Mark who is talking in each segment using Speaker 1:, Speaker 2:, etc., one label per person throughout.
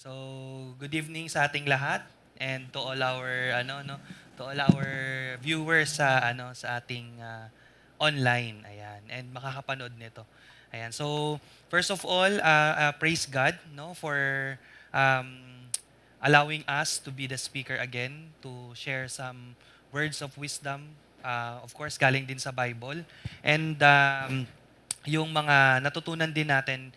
Speaker 1: So, good evening sa ating lahat and to all our to all our viewers sa ating online. Ayan, and makakapanood nito. Ayan. So, first of all, praise God for um, allowing us to be the speaker again to share some words of wisdom. Of course, galing din sa Bible. And yung mga natutunan din natin,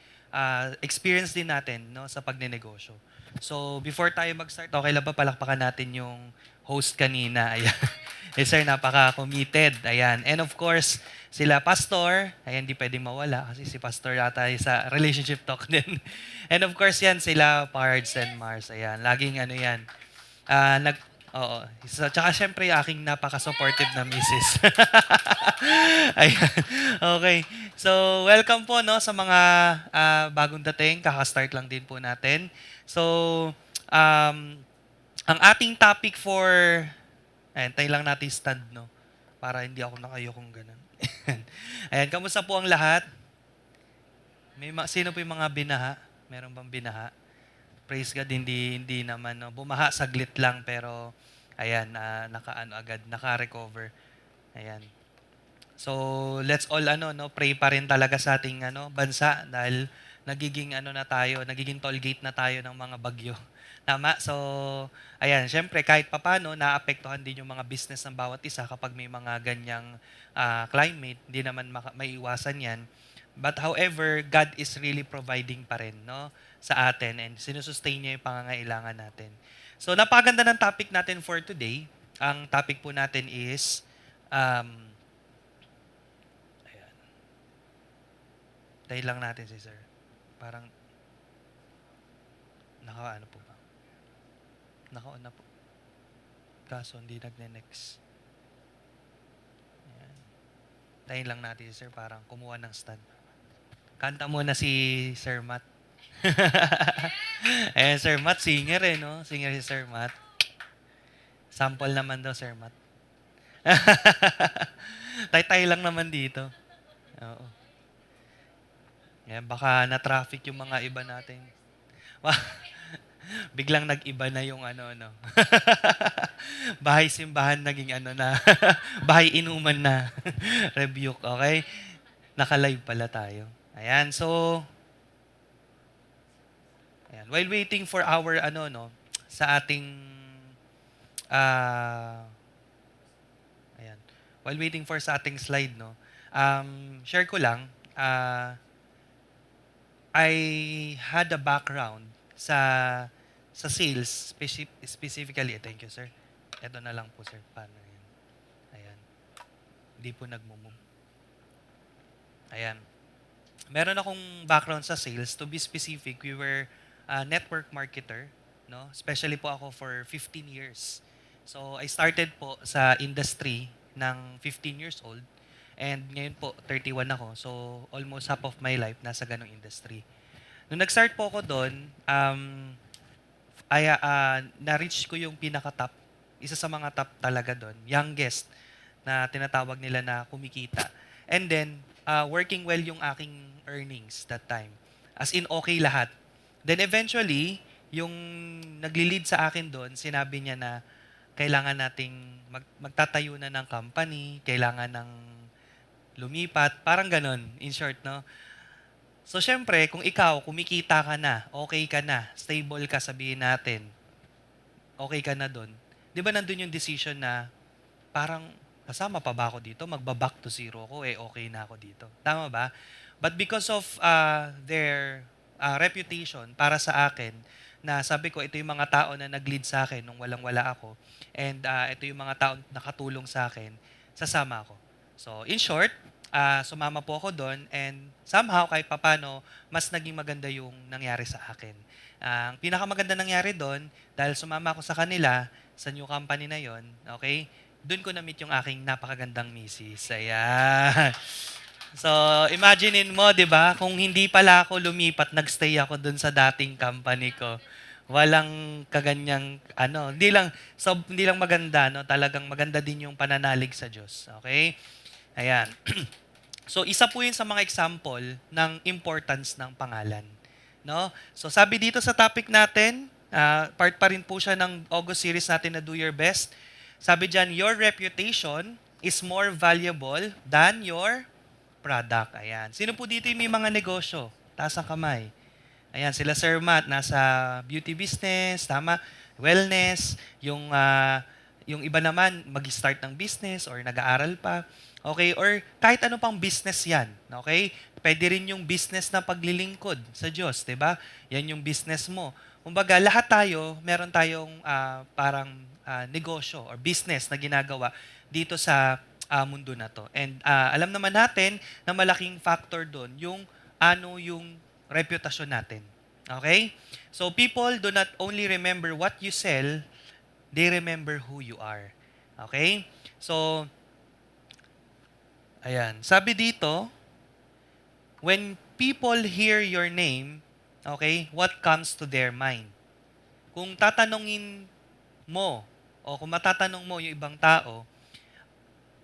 Speaker 1: experience din natin sa pagnenegosyo. So, before tayo mag-start, okay lang ba palakpakan natin yung host kanina? Ayan. Yes, sir, napaka-committed. Ayan. And of course, sila Pastor, ayan, di pwedeng mawala kasi si Pastor yata ay sa relationship talk din. And of course, yan, sila Pards and Mars. Ayan, laging ano yan. Ah, nag Oo. So, tsaka syempre aking napaka-supportive na misis. Ayan. Okay. So, welcome po sa mga bagong dating. Kaka-start lang din po natin. So, um, ang ating topic for... Ayan, tayo lang natin stand, no? Para hindi ako nakayokong ganun. Ayan, kamusta po ang lahat? Sino po yung mga binaha? Meron bang binaha? Praise God, hindi naman, no? Bumaha saglit lang, pero ayan, nakaano agad, naka-recover. Ayan. So, let's all pray pa rin talaga sa ating bansa dahil nagiging nagiging toll gate na tayo ng mga bagyo. Tama? So, ayan, syempre kahit papano naapektuhan din yung mga business ng bawat isa kapag may mga ganyang climate, hindi naman maiiwasan 'yan. But however, God is really providing pa rin sa atin and sinusustain niya yung pangangailangan natin. So, napakaganda ng topic natin for today. Ang topic po natin is ayan. Tayo lang natin si sir. Parang, ano po ba? Naka-on na po. Kaso, hindi nagne-next. Ayan. Tayo lang natin si sir. Parang kumuha ng stand. Kanta muna si Sir Matt. Ayan, Sir Matt, singer no? Singer si Sir Matt. Sample naman daw, Sir Matt. Tay-tay lang naman dito. Oo. Ayan, baka na-traffic yung mga iba nating. Biglang nag-iba na yung ano. Bahay simbahan naging na. Bahay inuman na. Rebuke, okay? Naka-live pala tayo. Ayan, so ayan, while waiting for our sa ating ah ayan, while waiting for sa ating slide share ko lang I had a background sa sales, specifically. Thank you, sir. Ito na lang po, sir. Paano yan? Ayan. Hindi po nagmumove. Ayan. Meron akong background sa sales. To be specific, we were a network marketer. No? Especially po ako for 15 years. So, I started po sa industry ng 15 years old. And ngayon po, 31 ako. So, almost half of my life nasa ganong industry. Nung nag-start po ako doon, na-reach ko yung pinaka-top, isa sa mga top talaga doon, youngest na tinatawag nila na kumikita. And then, working well yung aking earnings that time. As in, okay lahat. Then eventually, yung nagli-lead sa akin doon, sinabi niya na kailangan nating magtatayo na ng company, kailangan ng lumipat, parang ganon, in short, no? So, syempre, kung ikaw, kumikita ka na, okay ka na, stable ka, sabihin natin, okay ka na doon, di ba nandun yung decision na parang, kasama pa ba ako dito? Magba-back to zero ko, okay na ako dito. Tama ba? But because of their reputation para sa akin, na sabi ko, ito yung mga tao na nag-lead sa akin nung walang-wala ako, and ito yung mga tao nakatulong sa akin, sasama ako. So, in short, sumama po ako doon and somehow kahit papano, mas naging maganda yung nangyari sa akin. Ang pinakamaganda nangyari doon, dahil sumama ako sa kanila, sa new company na yon, okay, doon ko na-meet yung aking napakagandang misis. Ayan. So, imaginein mo, di ba, kung hindi pala ako lumipat, nagstay ako doon sa dating company ko. Walang kaganyang, hindi lang maganda, no? Talagang maganda din yung pananalig sa Diyos. Okay? Ayan. So, isa po yun sa mga example ng importance ng pangalan. No? So sabi dito sa topic natin, part pa rin po siya ng August series natin na Do Your Best. Sabi diyan, your reputation is more valuable than your product. Ayan. Sino po dito yung may mga negosyo? Taas ang kamay. Ayan, sila Sir Matt, nasa beauty business, tama? Wellness, yung iba naman mag-start ng business or nag-aaral pa. Okay, or kahit ano pang business yan. Okay? Pwede rin yung business na paglilingkod sa Diyos, 'di ba? Yan yung business mo. Kumbaga, lahat tayo, meron tayong parang negosyo or business na ginagawa dito sa mundo na to. And alam naman natin na malaking factor doon yung yung reputasyon natin. Okay? So people do not only remember what you sell, they remember who you are. Okay? So, ayan. Sabi dito, when people hear your name, okay, what comes to their mind? Kung tatanungin mo, o kung matatanong mo yung ibang tao,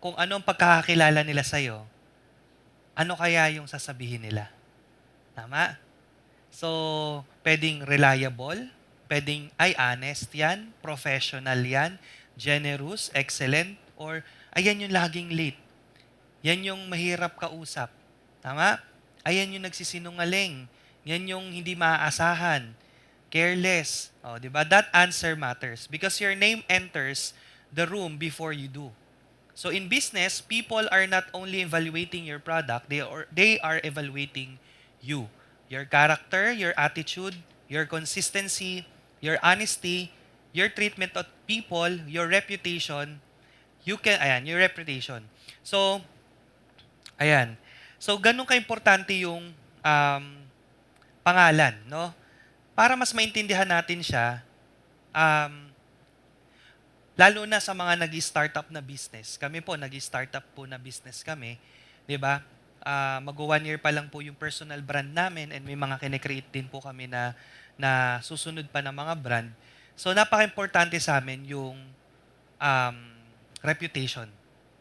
Speaker 1: kung ano ang pagkakakilala nila sa'yo, ano kaya yung sasabihin nila? Tama? So, pwedeng reliable, pwedeng honest yan, professional yan, generous, excellent, or ayan yung laging late. Yan yung mahirap kausap. Tama? Ayan yung nagsisinungaling. Yan yung hindi maaasahan. Careless. O, di ba? That answer matters because your name enters the room before you do. So in business, people are not only evaluating your product, they are evaluating you. Your character, your attitude, your consistency, your honesty, your treatment of people, your reputation, your reputation. So, ayan. So, ganun ka-importante yung pangalan, no? Para mas maintindihan natin siya, lalo na sa mga nag-startup na business. Kami po, nag-startup po na business kami. 'Di ba? Mag-1 year pa lang po yung personal brand namin and may mga kine-create din po kami na susunod pa ng mga brand. So, napaka-importante sa amin yung reputation.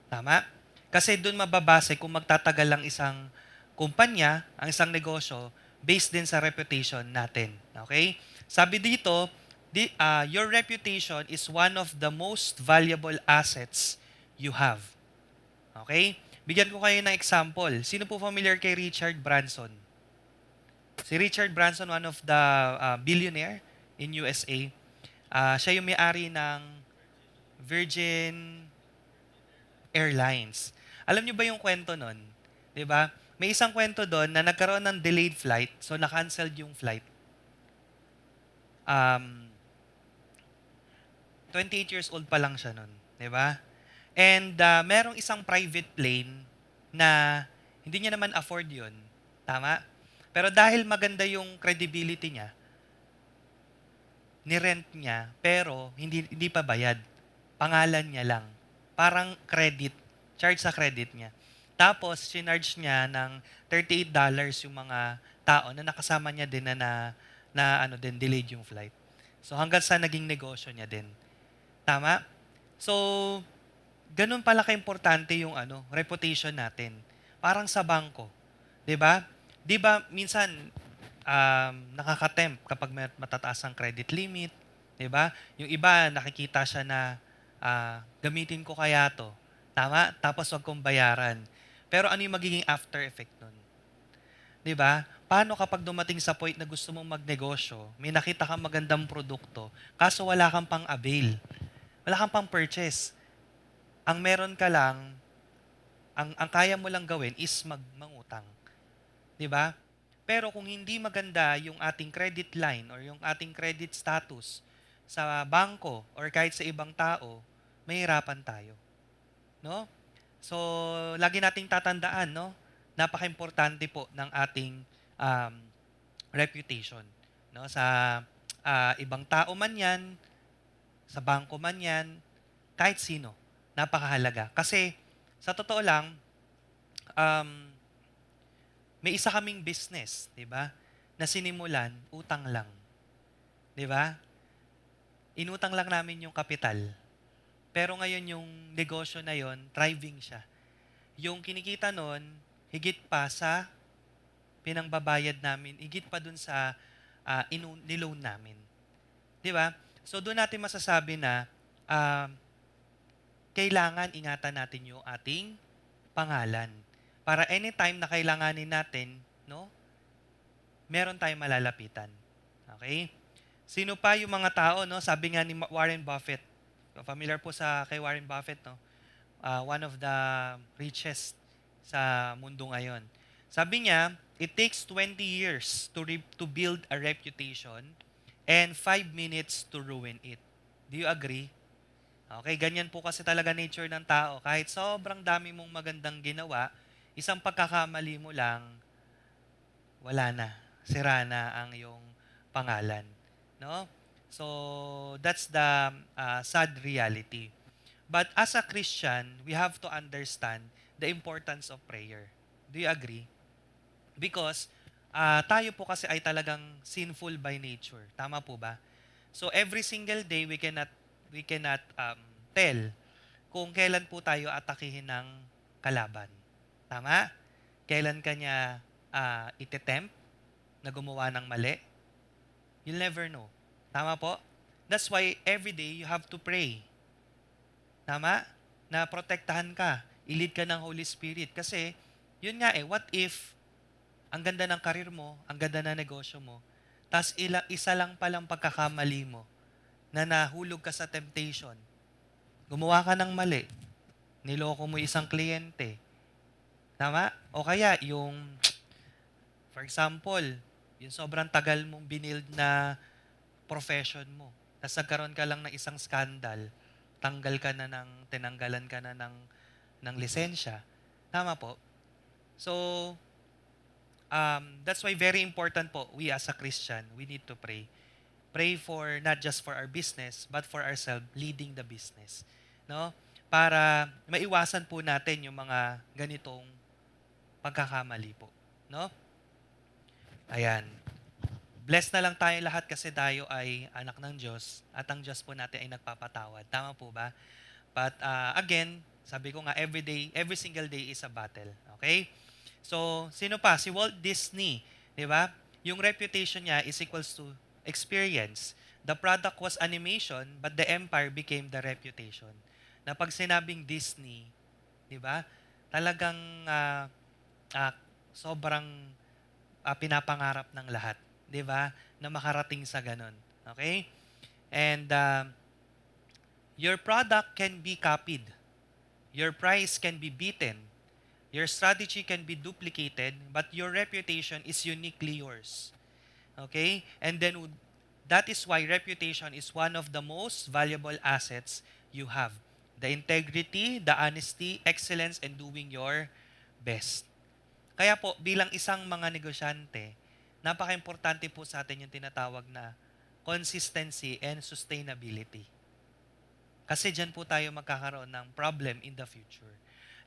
Speaker 1: Tama? Kasi doon mababase kung magtatagal lang isang kumpanya, ang isang negosyo, based din sa reputation natin. Okay? Sabi dito, your reputation is one of the most valuable assets you have. Okay? Bigyan ko kayo ng example. Sino po familiar kay Richard Branson? Si Richard Branson, one of the billionaire in USA. Siya yung may-ari ng Virgin Airlines. Alam niyo ba yung kwento nun? 'Di ba? May isang kwento doon na nagkaroon ng delayed flight, so na-canceled yung flight. 28 years old pa lang siya nun, 'di ba? And merong isang private plane na hindi niya naman afford 'yon. Tama? Pero dahil maganda yung credibility niya, ni-rent niya pero hindi pa bayad. Pangalan niya lang. Parang credit, charge sa credit niya. Tapos sinarge niya ng $38 yung mga tao na nakasama niya din delayed yung flight. So hanggang sa naging negosyo niya din. Tama? So, ganun pala ka-importante yung reputation natin. Parang sa bangko. 'Di ba? 'Di ba minsan nakaka-tempt kapag may matataas ang credit limit, 'di ba? Yung iba nakikita siya na gamitin ko kaya 'to. Tama? Tapos wag kong bayaran. Pero ano yung magiging after effect nun? 'Di ba? Paano kapag dumating sa point na gusto mong magnegosyo, may nakita kang magandang produkto, kaso wala kang pang-avail, wala kang pang-purchase. Ang meron ka lang, ang kaya mo lang gawin is mangutang. 'Di ba? Pero kung hindi maganda yung ating credit line or yung ating credit status sa bangko or kahit sa ibang tao, mahirapan tayo. No? So, lagi nating tatandaan, no? Napaka-importante po ng ating reputation, no? Sa ibang tao man 'yan, sa bangko man 'yan, kahit sino. Napakahalaga. Kasi sa totoo lang, may isa kaming business, 'di ba? Na sinimulan utang lang. 'Di ba? Inutang lang namin yung kapital. Pero ngayon yung negosyo na yon, thriving siya. Yung kinikita nun, higit pa sa pinangbabayad namin, higit pa dun sa niloan namin. Di ba? So doon natin masasabi na ah, kailangan ingatan natin yung ating pangalan. Para anytime na kailanganin natin, no, meron tayong malalapitan. Okay? Sino pa yung mga tao, no? Sabi nga ni Warren Buffett. Familiar po sa kay Warren Buffett, no? One of the richest sa mundo ngayon. Sabi niya, it takes 20 years to build a reputation and 5 minutes to ruin it. Do you agree? Okay, ganyan po kasi talaga nature ng tao. Kahit sobrang dami mong magandang ginawa, isang pagkakamali mo lang, wala na. Sira na ang iyong pangalan. No? So, that's the sad reality. But as a Christian, we have to understand the importance of prayer. Do you agree? Because tayo po kasi ay talagang sinful by nature. Tama po ba? So every single day we cannot tell kung kailan po tayo atakihin ng kalaban. Tama? Kailan kanya itetempt na gumawa ng mali? You'll never know. Tama po? That's why every day you have to pray. Tama? Na protektahan ka. I-lead ka ng Holy Spirit. Kasi, yun nga what if ang ganda ng karir mo, ang ganda ng negosyo mo, tas isa lang palang pagkakamali mo na nahulog ka sa temptation. Gumawa ka ng mali. Niloko mo isang kliyente. Tama? O kaya, for example, yung sobrang tagal mong binild na profession mo. Tapos nagkaroon ka lang ng isang scandal. Tinanggalan ka na ng lisensya. Tama po? So, that's why very important po, we as a Christian, we need to pray. Pray for, not just for our business, but for ourselves, leading the business. No? Para maiwasan po natin yung mga ganitong pagkakamali po. No? Ayan. Blessed na lang tayo lahat kasi tayo ay anak ng Diyos at ang Diyos po natin ay nagpapatawad. Tama po ba? But again, sabi ko nga, every single day is a battle. Okay? So, sino pa? Si Walt Disney. Di ba? Yung reputation niya is equals to experience. The product was animation, but the empire became the reputation. Na pag sinabing Disney, di ba? Talagang ah, sobrang pinapangarap ng lahat. Di ba? Na makarating sa ganun. Okay? And your product can be copied. Your price can be beaten. Your strategy can be duplicated, but your reputation is uniquely yours. Okay? And then that is why reputation is one of the most valuable assets you have. The integrity, the honesty, excellence, and doing your best. Kaya po, bilang isang mga negosyante, napaka-importante po sa atin yung tinatawag na consistency and sustainability. Kasi dyan po tayo magkakaroon ng problem in the future.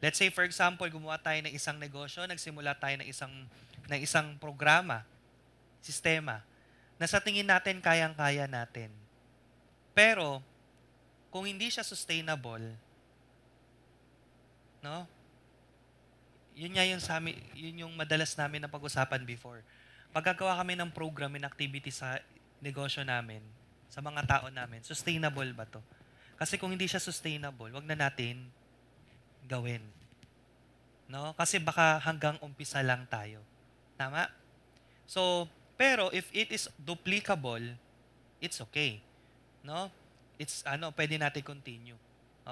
Speaker 1: Let's say, for example, gumawa tayo ng isang negosyo, nagsimula tayo ng isang programa, sistema, na sa tingin natin kayang-kaya natin. Pero, kung hindi siya sustainable, no? Yun nga yun yung madalas namin na pag-usapan before. Pagkagawa kami ng program and activity sa negosyo namin, sa mga tao namin, sustainable ba to? Kasi kung hindi siya sustainable, wag na natin gawin. No? Kasi baka hanggang umpisa lang tayo. Tama? So, pero if it is duplicable, it's okay. No? Pwede natin continue.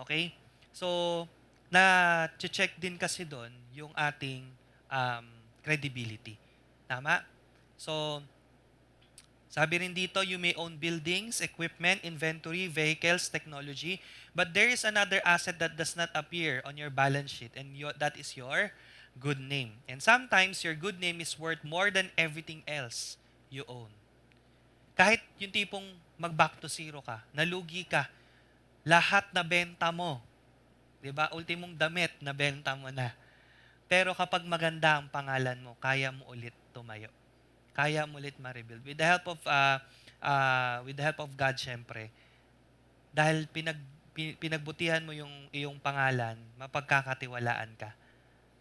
Speaker 1: Okay? So, na-check din kasi doon yung ating credibility. Tama? So, sabi rin dito, you may own buildings, equipment, inventory, vehicles, technology, but there is another asset that does not appear on your balance sheet, and that is your good name. And sometimes, your good name is worth more than everything else you own. Kahit yung tipong mag-back to zero ka, nalugi ka, lahat na benta mo, di ba? Ultimong damit na benta mo na. Pero kapag maganda ang pangalan mo, kaya mo ulit tumayo. Kaya mo ulit ma-rebuild. With the help of God, syempre. Dahil pinagbutihan mo yung iyong pangalan, mapagkakatiwalaan ka.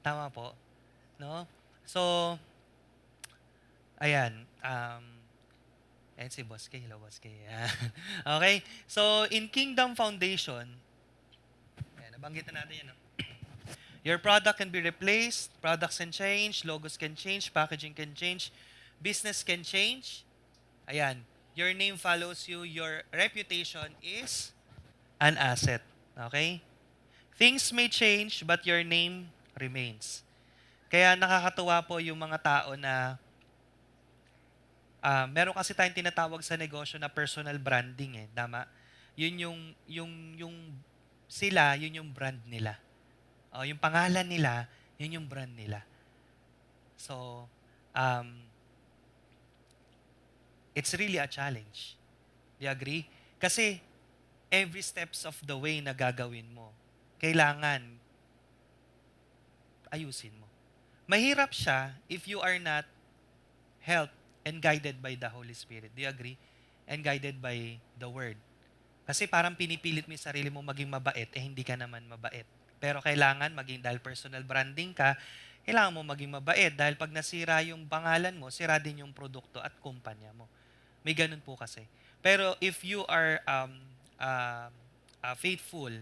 Speaker 1: Tama po? No? So, ayan. And si Boss K, hello Boss K. Yan. Okay, so in Kingdom Foundation, yan, nabanggit na natin yan. No? Your product can be replaced, products can change, logos can change, packaging can change, business can change. Ayan, your name follows you, your reputation is an asset. Okay? Things may change, but your name remains. Kaya nakakatuwa po yung mga tao na meron kasi tayong tinatawag sa negosyo na personal branding eh, tama? Yun yung sila, yun yung brand nila. O, yung pangalan nila, yun yung brand nila. So, um, it's really a challenge. Do you agree? Kasi every steps of the way na gagawin mo, kailangan ayusin mo. Mahirap siya if you are not helped and guided by the Holy Spirit. Do you agree? And guided by the Word. Kasi parang pinipilit mo yung sarili mo maging mabait, hindi ka naman mabait. Pero kailangan maging, dahil personal branding ka, kailangan mo maging mabait. Dahil pag nasira yung pangalan mo, sira din yung produkto at kumpanya mo. May ganun po kasi. Pero if you are faithful,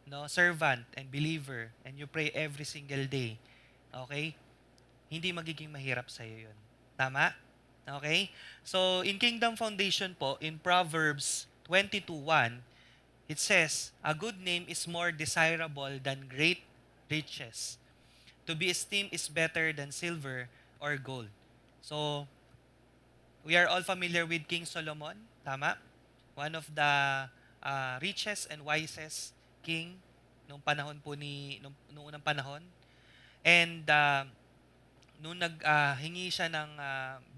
Speaker 1: no, servant and believer, and you pray every single day, okay, hindi magiging mahirap sa iyo yun. Tama? Okay? So, in Kingdom Foundation po, in Proverbs 22:1, it says, a good name is more desirable than great riches. To be esteemed is better than silver or gold. So, we are all familiar with King Solomon. Tama? One of the richest and wisest king nung panahon po nung unang panahon. And nung hingi siya ng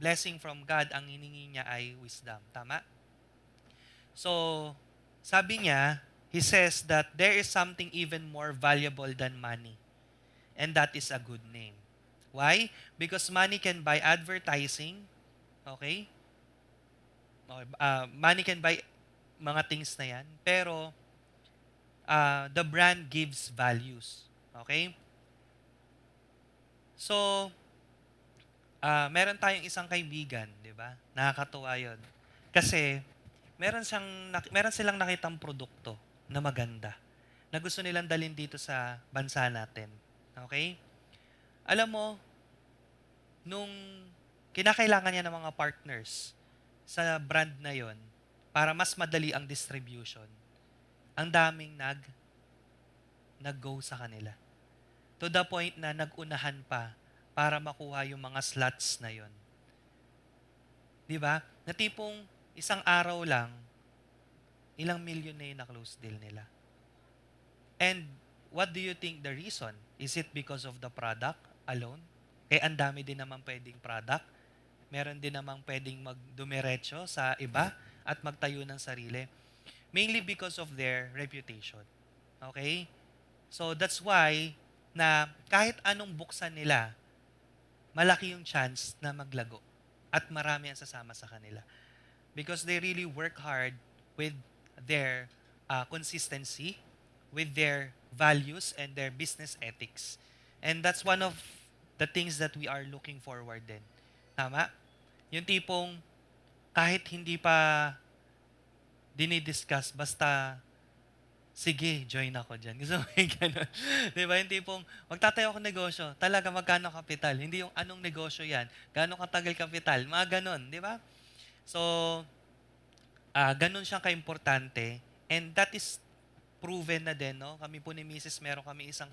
Speaker 1: blessing from God, ang hiningi niya ay wisdom. Tama? So, sabi niya, he says that there is something even more valuable than money. And that is a good name. Why? Because money can buy advertising. Okay? Money can buy mga things na yan. Pero, the brand gives values. Okay? So, meron tayong isang kaibigan, di ba? Nakakatuwa yun. Kasi, meron silang nakitang produkto na maganda na gusto nilang dalhin dito sa bansa natin. Okay? Alam mo, nung kinakailangan niya ng mga partners sa brand na yon para mas madali ang distribution, ang daming nag-go sa kanila. To the point na nagunahan pa para makuha yung mga slots na yon. Di ba? Na tipong isang araw lang, ilang milyon na yung na-close deal nila. And what do you think the reason? Is it because of the product alone? Ang dami din naman pwedeng product. Meron din naman pwedeng magdumiretso sa iba at magtayo ng sarili. Mainly because of their reputation. Okay? So that's why na kahit anong buksan nila, malaki yung chance na maglago at marami ang sasama sa kanila. Because they really work hard with their consistency, with their values and their business ethics. And that's one of the things that we are looking forward din. Tama? Yung tipong kahit hindi pa dinidiscuss, basta sige, join ako dyan. Gusto mo yung gano'n? Di ba? Yung tipong magtatayo ako ng negosyo, talaga magkano kapital? Hindi yung anong negosyo yan, gaano katagal kapital, mga gano'n. Di ba? So, ganun siyang kaimportante. And that is proven na din, no? Kami po ni Mrs. meron kami isang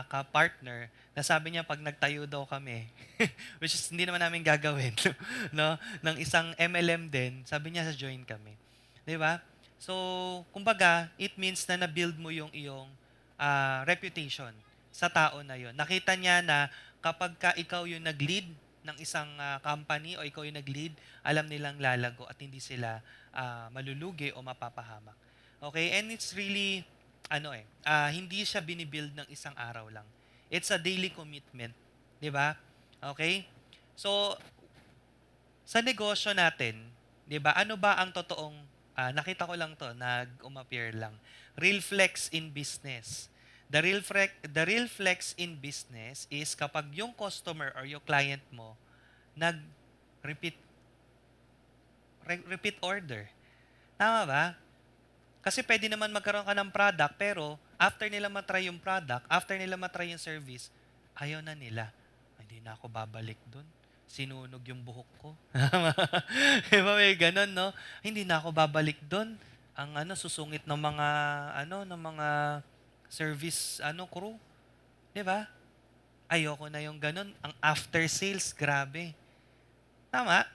Speaker 1: ka-partner na sabi niya pag nagtayo daw kami, which is hindi naman namin gagawin, no? Ng isang MLM din, sabi niya sa join kami. Di ba? So, kumbaga, it means na na-build mo yung iyong reputation sa tao na yon. Nakita niya na kapag ka ikaw yung nag-lead ng isang company o ikaw yung nag-lead, alam nilang lalago at hindi sila malulugi o mapapahamak. Okay? And it's really, hindi siya binibuild ng isang araw lang. It's a daily commitment. Di ba? Okay? So, sa negosyo natin, di ba, ano ba ang totoong, nakita ko lang to, nag-umappear lang. Real flex in business. The real flex in business is kapag yung customer or yung client mo nag-repeat repeat order. Tama ba? Kasi pwede naman magkaroon ka ng product, pero after nila matry yung product, after nila matry yung service, ayaw na nila. Hindi na ako babalik dun. Sinunog yung buhok ko. Diba may ganun, no? Hindi na ako babalik dun. Ang susungit ng mga, ng mga service, crew. Diba? Ayoko na yung ganun. Ang after sales, grabe. Tama?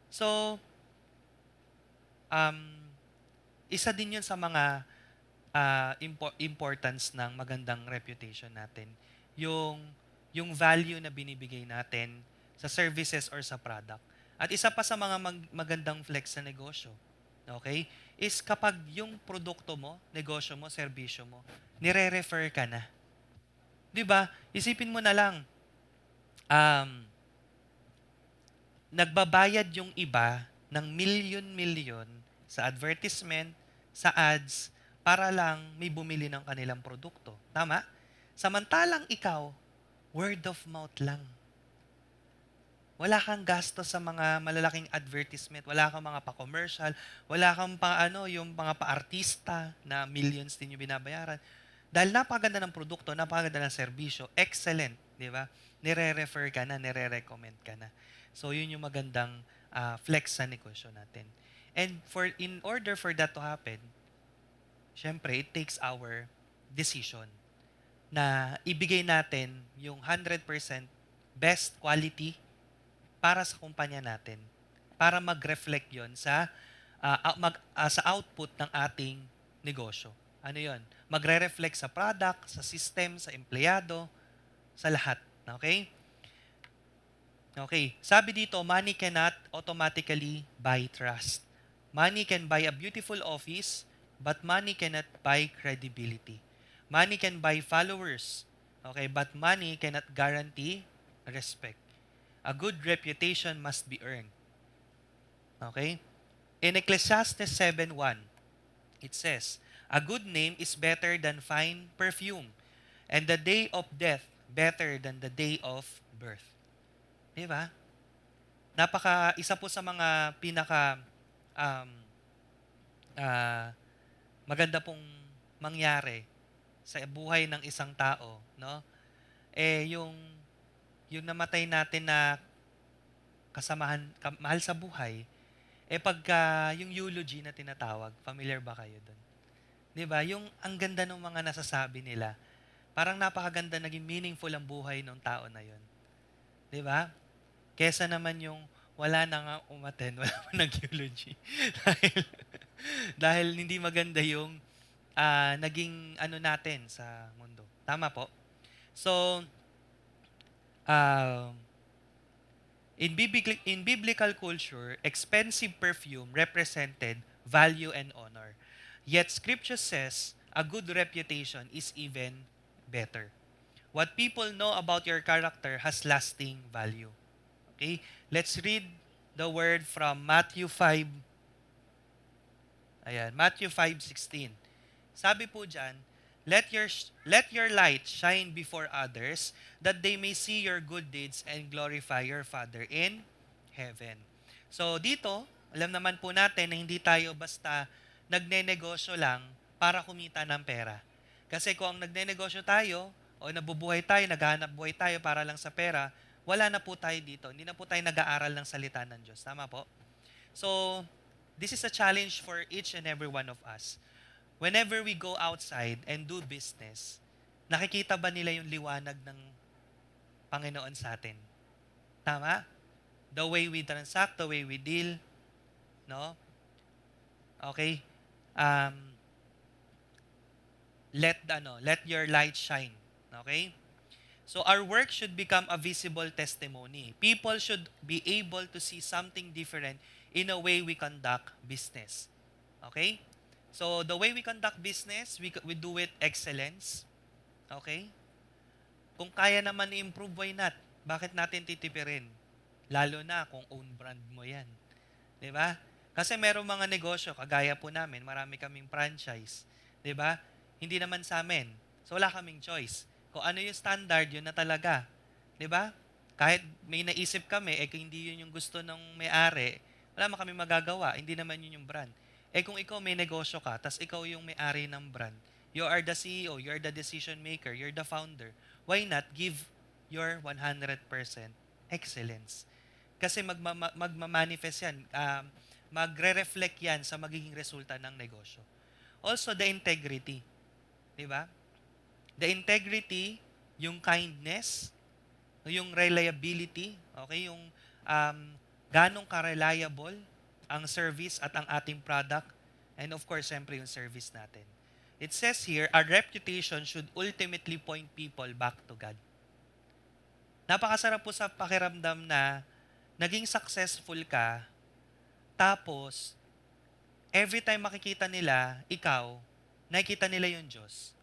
Speaker 1: So, um, isa din yun sa mga importance ng magandang reputation natin. Yung, yung value na binibigay natin sa services or sa product. At isa pa sa mga magandang flex sa negosyo, okay, is kapag yung produkto mo, negosyo mo, serbisyo mo, nire-refer ka na. 'Di ba? Isipin mo na lang, um, nagbabayad yung iba ng milyon-milyon sa advertisement, sa ads, para lang may bumili ng kanilang produkto. Tama? Samantalang ikaw, word of mouth lang. Wala kang gasto sa mga malalaking advertisement, wala kang mga pa-commercial, wala kang yung mga pa-artista na millions din yung binabayaran. Dahil napakaganda ng produkto, napakaganda ng serbisyo, excellent, di ba? Nire-refer ka na, nire-recommend ka na. So, yun yung magandang flex sa negosyo natin. And in order for that to happen, syempre, it takes our decision na ibigay natin yung 100% best quality para sa kumpanya natin, para mag-reflect yon sa sa output ng ating negosyo. Ano yon? Magre-reflect sa product, sa system, sa empleyado, sa lahat. Okay? Okay. Sabi dito, money cannot automatically buy trust. Money can buy a beautiful office, but money cannot buy credibility. Money can buy followers, okay, but money cannot guarantee respect. A good reputation must be earned. Okay? In Ecclesiastes 7:1, it says, "A good name is better than fine perfume, and the day of death better than the day of birth." Di ba? Isa po sa mga pinaka um, ah, maganda pong mangyari sa buhay ng isang tao, no? Yung namatay natin na mahal sa buhay, pagka yung eulogy na tinatawag, familiar ba kayo doon? 'Di ba? Yung ang ganda ng mga nasasabi nila. Parang napakaganda, naging meaningful ang buhay ng tao na 'yon. 'Di ba? Kesa naman yung wala na nga umattend, wala pa nag-eulogy. dahil hindi maganda yung naging natin sa mundo. Tama po? So, uh, in biblical culture, expensive perfume represented value and honor. Yet Scripture says a good reputation is even better. What people know about your character has lasting value. Okay? Let's read the word from Matthew 5. Ayan, Matthew 5:16. Sabi po diyan, let your light shine before others, that they may see your good deeds and glorify your Father in heaven. So dito, alam naman po natin na hindi tayo basta nagnenegosyo lang para kumita ng pera. Kasi kung ang nagnenegosyo tayo, o nabubuhay tayo, naghahanap buhay tayo para lang sa pera, wala na po tayo dito. Hindi na po tayo nag-aaral ng salita ng Diyos. Tama po? So, this is a challenge for each and every one of us. Whenever we go outside and do business, nakikita ba nila yung liwanag ng Panginoon sa atin? Tama? The way we transact, the way we deal, no? Okay? Let your light shine. Okay? So our work should become a visible testimony. People should be able to see something different in a way we conduct business. Okay? So, the way we conduct business, we do it excellence. Okay? Kung kaya naman i-improve, why not? Bakit natin titipirin? Lalo na kung own brand mo yan. Di ba? Kasi merong mga negosyo, kagaya po namin, marami kaming franchise. Di ba? Hindi naman sa amin. So, wala kaming choice. Kung ano yung standard, yun na talaga. Di ba? Kahit may naisip kami, kung hindi yun yung gusto ng may-ari, wala naman kaming magagawa. Hindi naman yun yung brand. Eh kung ikaw may negosyo ka, tas ikaw yung may-ari ng brand, you are the CEO, you are the decision maker, you're the founder, why not give your 100% excellence? Kasi magma-manifest yan, magre-reflect yan sa magiging resulta ng negosyo. Also, the integrity. Di ba? The integrity, yung kindness, yung reliability, okay, yung ganong ka-reliable ang service at ang ating product, and of course, siyempre yung service natin. It says here, our reputation should ultimately point people back to God. Napakasarap po sa pakiramdam na naging successful ka, tapos, every time makikita nila, ikaw, nakikita nila yung Diyos.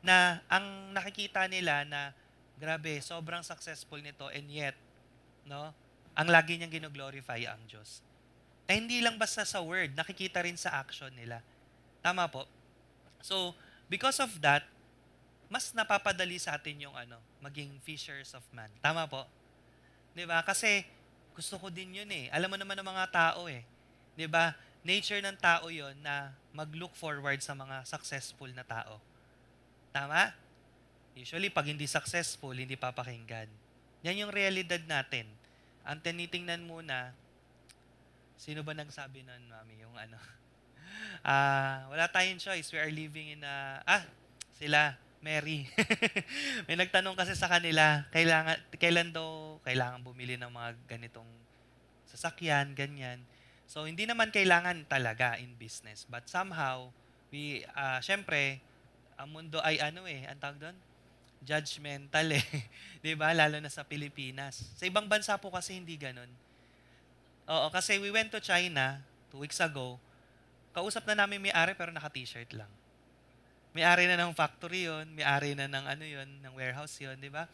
Speaker 1: Na ang nakikita nila na, grabe, sobrang successful nito, and yet, no, ang lagi niyang gino-glorify ang Diyos. Eh, hindi lang basta sa word, nakikita rin sa action nila. Tama po? So, because of that, mas napapadali sa atin yung maging fishers of man. Tama po? 'Di ba? Kasi gusto ko din 'yun eh. Alam mo naman ng mga tao eh. 'Di ba? Nature ng tao 'yon na mag-look forward sa mga successful na tao. Tama? Usually pag hindi successful, hindi papakinggan. Yan yung realidad natin. Ang tinitingnan muna, sino ba nagsabi nun, mami? Yung wala tayong choice. We are living in sila, Mary. May nagtanong kasi sa kanila, kailan bumili ng mga ganitong sasakyan, ganyan. So, hindi naman kailangan talaga in business. But somehow, syempre, ang mundo ay ang tawag doon? Judgmental eh. 'Di ba? Lalo na sa Pilipinas. Sa ibang bansa po kasi hindi ganun. Oo, kasi we went to China 2 weeks ago. Kausap na namin may-ari pero naka-t-shirt lang. May-ari na ng factory 'yon, may-ari na ng 'yon, ng warehouse 'yon, 'di ba?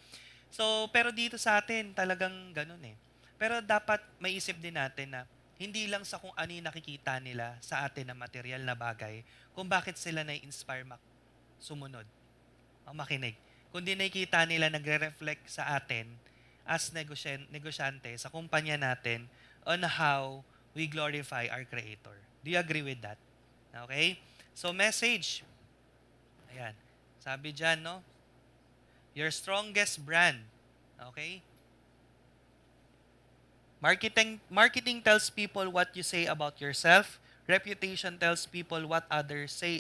Speaker 1: So, pero dito sa atin talagang ganun eh. Pero dapat maiisip din natin na hindi lang sa kung ano yung nakikita nila sa atin na material na bagay, kung bakit sila na-inspire sumunod o makinig. Kundi nakikita nila nagre-reflect sa atin as negosyante sa kumpanya natin on how we glorify our Creator. Do you agree with that? Okay? So, message. Ayan. Sabi dyan, no? Your strongest brand. Okay? Marketing tells people what you say about yourself. Reputation tells people what others say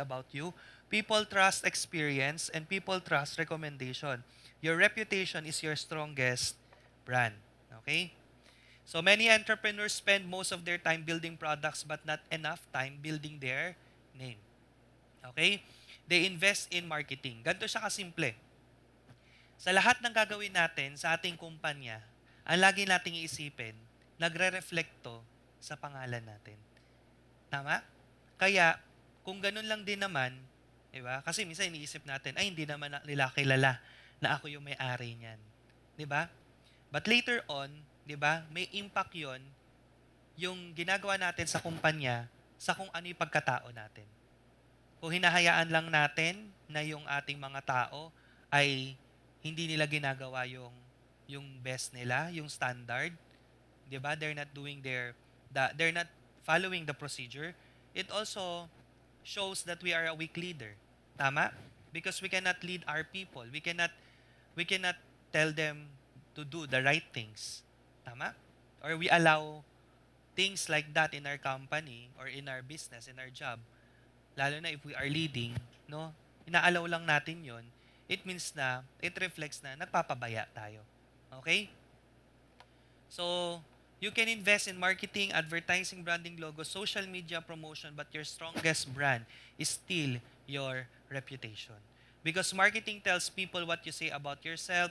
Speaker 1: about you. People trust experience and people trust recommendation. Your reputation is your strongest brand. Okay? So many entrepreneurs spend most of their time building products but not enough time building their name. Okay? They invest in marketing. Ganito siya kasimple. Sa lahat ng gagawin natin sa ating kumpanya, ang lagi nating iisipin, nagre-reflecto sa pangalan natin. Tama? Kaya, kung ganun lang din naman, di ba? Kasi minsan iniisip natin, ay hindi naman nila kilala na ako yung may-ari niyan. Di ba? But later on, di ba, may impact yon yung ginagawa natin sa kumpanya sa kung ano yung pagkatao natin. Kung hinahayaan lang natin na yung ating mga tao ay hindi nila ginagawa yung best nila, yung standard, 'di ba? They're not following the procedure. It also shows that we are a weak leader. Tama? Because we cannot lead our people. We cannot tell them to do the right things. Tama? Or we allow things like that in our company or in our business, in our job. Lalo na if we are leading, no? Inaalaw lang natin 'yon. It means na, it reflects na nagpapabaya tayo. Okay? So, you can invest in marketing, advertising, branding, logo, social media promotion, but your strongest brand is still your reputation. Because marketing tells people what you say about yourself,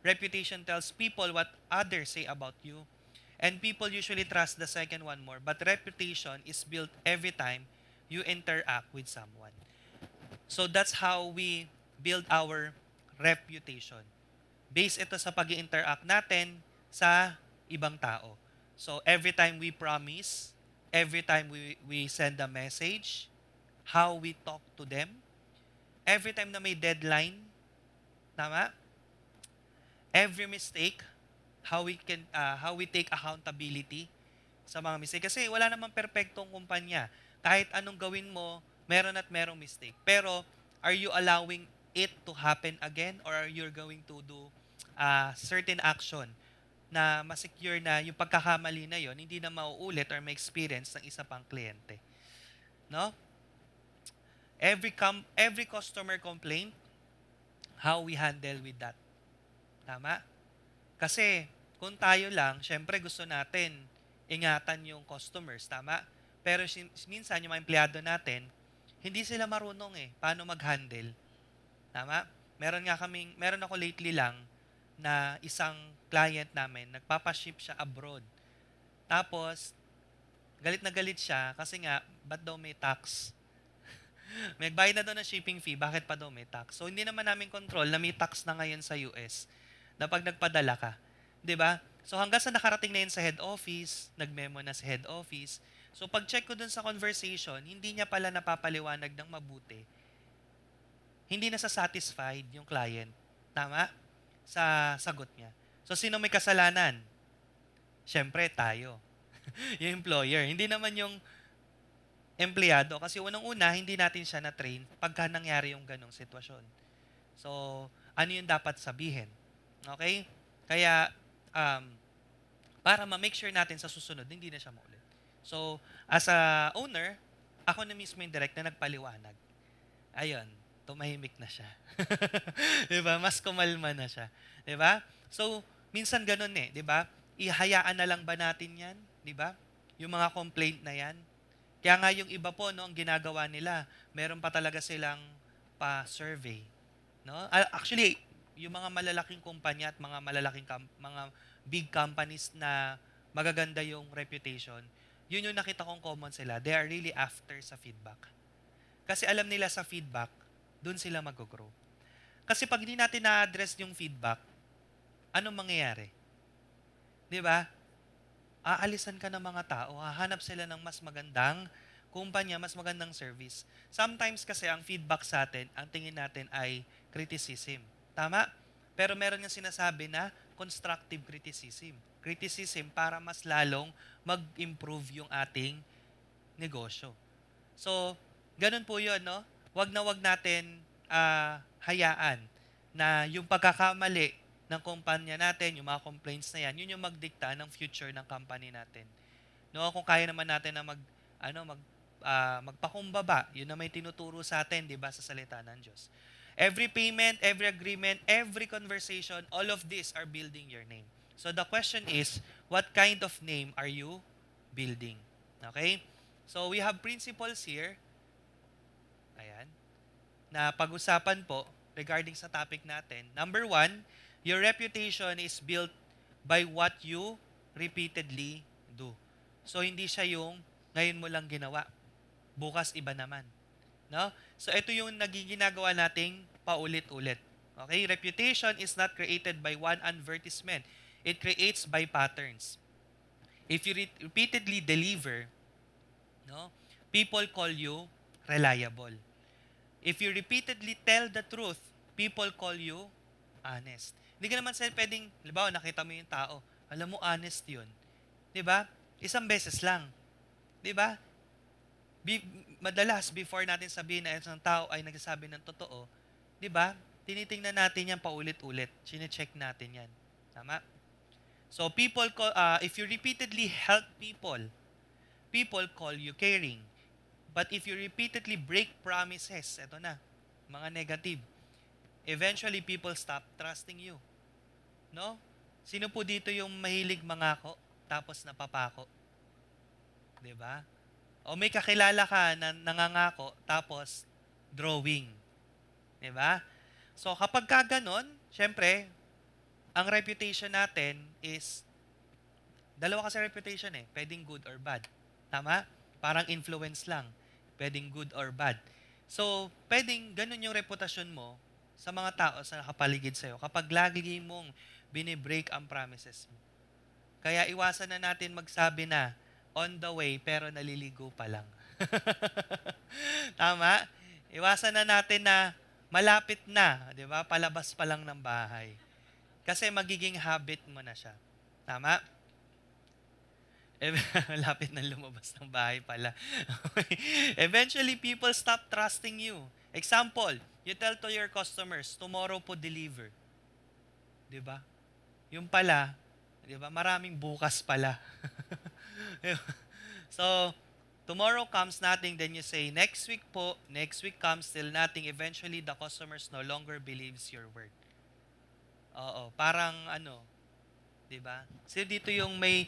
Speaker 1: reputation tells people what others say about you, and people usually trust the second one more, but reputation is built every time you interact with someone. So that's how we build our reputation. Base ito sa pag-interact natin sa ibang tao. So every time we promise, every time we send a message, how we talk to them, every time na may deadline, tama? Every mistake, how we take accountability sa mga mistake. Kasi wala namang perpektong kumpanya. Kahit anong gawin mo, meron at merong mistake. Pero are you allowing it to happen again, or are you going to do certain action na ma-secure na yung pagkakamali na yon hindi na mauulit or ma-experience ng isa pang kliyente, no? Every customer complaint, how we handle with that. Tama? Kasi kung tayo lang, syempre gusto natin ingatan yung customers, tama? Pero minsan yung mga empleyado natin, hindi sila marunong paano mag-handle. Tama? Meron ako lately lang na isang client namin, nagpapaship siya abroad. Tapos, galit na galit siya kasi nga, ba't daw may tax? May bayad na daw ng shipping fee, bakit pa daw may tax? So, hindi naman namin control na may tax na ngayon sa US na pag nagpadala ka. 'Di ba? So, hanggang sa nakarating na yun sa head office, nagmemo na sa head office. So, pag-check ko dun sa conversation, hindi niya pala napapaliwanag ng mabuti. Hindi na satisfied yung client. Tama? Sa sagot niya. So, sino may kasalanan? Siyempre, tayo. Yung employer. Hindi naman yung empleyado. Kasi unang-una, hindi natin siya na-train pagka nangyari yung ganong sitwasyon. So, ano yung dapat sabihin? Okay? Kaya, para ma-make sure natin sa susunod, hindi na siya maulit. So, as a owner, ako na mismo yung direct na nagpaliwanag. Ayun, tumahimik na siya. 'Di ba? Mas kumalma na siya. 'Di ba? So, minsan ganun 'di ba? Ihayaan na lang ba natin 'yan, 'di ba? Yung mga complaint na 'yan. Kaya nga yung iba po no, ang ginagawa nila, meron pa talaga silang pa-survey, no? Actually, yung mga malalaking kumpanya at mga mga big companies na magaganda yung reputation, yun yung nakita kong common sila. They are really after sa feedback. Kasi alam nila sa feedback, dun sila mag-grow. Kasi pag hindi natin na-address yung feedback, anong mangyayari? 'Di ba? Aalisan ka ng mga tao, hahanap sila ng mas magandang kumpanya, mas magandang service. Sometimes kasi ang feedback sa atin, ang tingin natin ay criticism. Tama? Pero meron yung sinasabi na constructive criticism. Criticism para mas lalong mag-improve yung ating negosyo. So, ganun po yun, no? Wag na wag natin hayaan na yung pagkakamali ng kumpanya natin, yung mga complaints na yan, yun yung magdikta ng future ng company natin. No, kung kaya naman natin na magpakumbaba, yun na may tinuturo sa atin, 'di ba, sa salita ng Diyos. Every payment, every agreement, every conversation, all of these are building your name. So the question is, what kind of name are you building? Okay? So we have principles here. Ayan. Na pag-usapan po regarding sa topic natin. Number 1, your reputation is built by what you repeatedly do. So, hindi siya yung ngayon mo lang ginawa. Bukas iba naman. No? So, ito yung nagiginagawa nating paulit-ulit. Okay? Reputation is not created by one advertisement. It creates by patterns. If you repeatedly deliver, no, people call you reliable. If you repeatedly tell the truth, people call you honest. Hindi ka naman pwedeng, halimbawa, nakita mo yung tao, alam mo, honest yun. 'Di ba? Isang beses lang. 'Di ba? Madalas, before natin sabihin na isang tao ay nagsasabi ng totoo, 'di ba? Tinitingnan natin yan paulit-ulit. Chine-check natin yan. Tama? So, if you repeatedly help people, people call you caring. But if you repeatedly break promises, eto na, mga negative, eventually people stop trusting you. No? Sino po dito yung mahilig mangako tapos napapako? 'Di ba? O may kakilala ka na nangangako tapos drawing. 'Di ba? So kapag ka ganon, syempre, ang reputation natin is dalawa kasi reputation pwedeng good or bad. Tama? Parang influence lang. Pwedeng good or bad. So, pwedeng ganun yung reputasyon mo sa mga tao sa nakapaligid sa'yo kapag lagi mong binibreak ang promises mo. Kaya iwasan na natin magsabi na on the way pero naliligo pa lang. Tama? Iwasan na natin na malapit na, 'di ba? Palabas pa lang ng bahay. Kasi magiging habit mo na siya. Tama? Lapit na lumabas ng bahay pala. Eventually, people stop trusting you. Example, you tell to your customers, tomorrow po deliver. 'Di ba? Yung pala, 'di ba, maraming bukas pala. So, tomorrow comes nothing, then you say, next week po, next week comes still nothing. Eventually, the customers no longer believes your word. Oo, parang ano, 'di ba? Sino dito yung may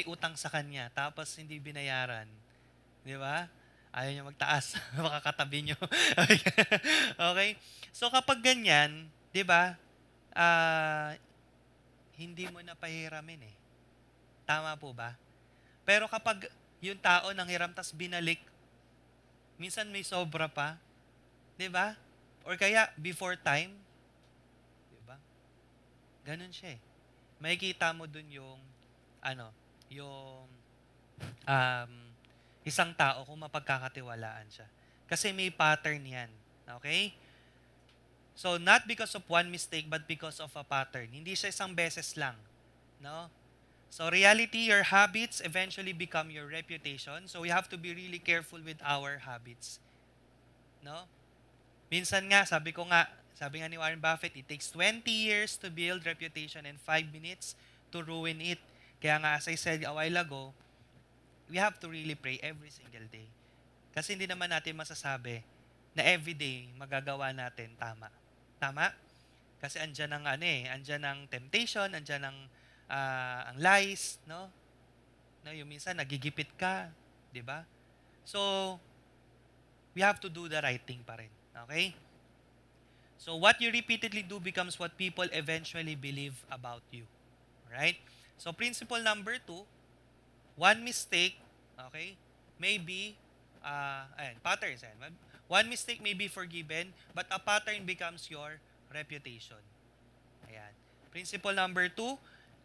Speaker 1: utang sa kanya tapos hindi binayaran, 'di ba? Ayaw niya magtaas, makakatabi niyo. Okay? So kapag ganyan, 'di ba? Ah, hindi mo na pahiramin eh. Tama po ba? Pero kapag yung tao nang hiram tas binalik, minsan may sobra pa, 'di ba? Or kaya before time, 'di ba? Ganun siya eh. Makikita mo dun yung ano, yung um, isang tao kung mapagkakatiwalaan siya. Kasi may pattern 'yan. Okay? So not because of one mistake but because of a pattern. Hindi siya isang beses lang, no? So reality, your habits eventually become your reputation. So we have to be really careful with our habits, no? Minsan nga, sabi nga ni Warren Buffett, it takes 20 years to build reputation and 5 minutes to ruin it. Kaya nga, as I said a while ago, we have to really pray every single day. Kasi hindi naman natin masasabi na everyday magagawa natin tama. Tama? Kasi andyan ang temptation, andyan ang lies, no? No, yung minsan nagigipit ka, 'di ba? So, we have to do the right thing pa rin. Okay? So, what you repeatedly do becomes what people eventually believe about you. Right? So, principle number 2, one mistake, okay, may be, patterns. Ayan. One mistake may be forgiven, but a pattern becomes your reputation. Ayan. Principle number 2,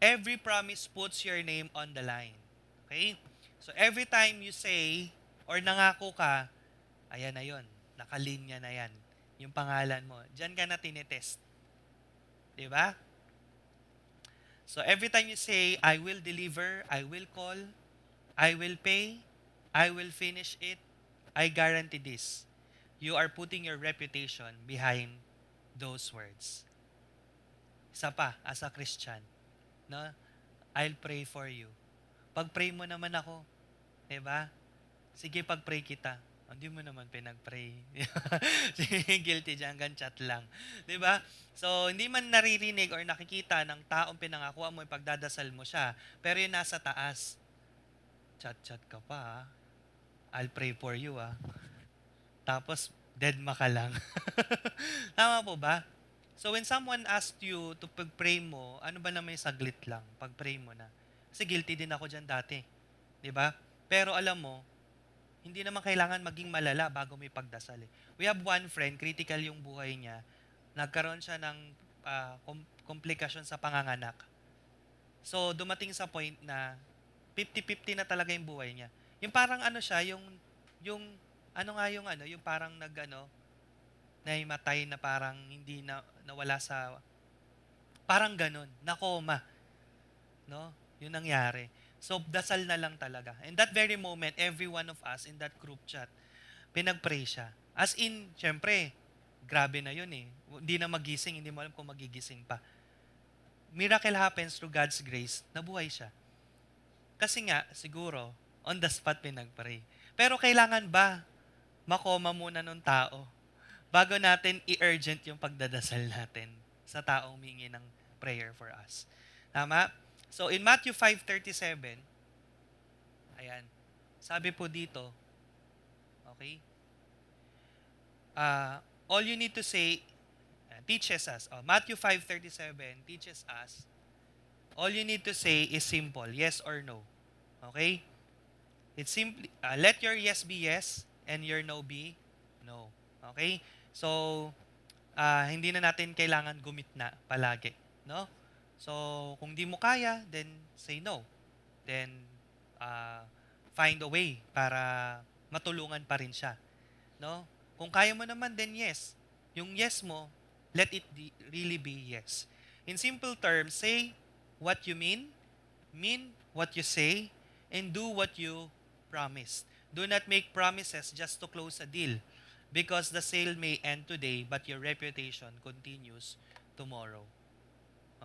Speaker 1: every promise puts your name on the line. Okay? So, every time you say, or nangako ka, ayan na yun. Nakalinya na yan. Yung pangalan mo. Diyan ka na tinetest. Diba? So, every time you say, I will deliver, I will call, I will pay, I will finish it, I guarantee this. You are putting your reputation behind those words. Isa pa, as a Christian, no? I'll pray for you. Pag-pray mo naman ako, 'di ba? Sige, pag-pray kita. Hindi mo naman pinag-pray. Guilty dyan, hanggang chat lang. 'Di ba? So, hindi man naririnig or nakikita ng taong pinangakuan mo, pagdadasal mo siya, pero yung nasa taas, chat-chat ka pa, ah. I'll pray for you, ah. Tapos, deadma ka lang. Tama po ba? So, when someone asks you to pag-pray mo, ano ba naman yung saglit lang, pag-pray mo na. Kasi guilty din ako dyan dati. 'Di ba? Pero alam mo, hindi naman kailangan maging malala bago may pagdasal eh. We have one friend, critical yung buhay niya. Nagkaroon siya ng komplikasyon sa panganganak. So, dumating sa point na 50-50 na talaga yung buhay niya. Yung parang ano siya, yung yung parang naimatay na parang hindi na nawala sa, parang ganun, na coma, no? Yun nangyari. So, dasal na lang talaga. And that very moment, every one of us in that group chat, pinag-pray siya. As in, syempre, grabe na yun eh. Hindi na magising, hindi mo alam kung magigising pa. Miracle happens through God's grace, nabuhay siya. Kasi nga, siguro, on the spot pinag-pray. Pero kailangan ba makoma muna nung tao bago natin i-urgent yung pagdadasal natin sa taong humingi ng prayer for us? Tama? So, in Matthew 5:37, ayan, sabi po dito, okay, all you need to say, teaches us, Matthew 5:37 teaches us, all you need to say is simple, yes or no. Okay? It's simply, let your yes be yes, and your no be no. Okay? So, hindi na natin kailangan gumitna palagi. No? So, kung di mo kaya, then say no. Then, find a way para matulungan pa rin siya. No? Kung kaya mo naman, then yes. Yung yes mo, let it really be yes. In simple terms, say what you mean what you say, and do what you promise. Do not make promises just to close a deal because the sale may end today but your reputation continues tomorrow.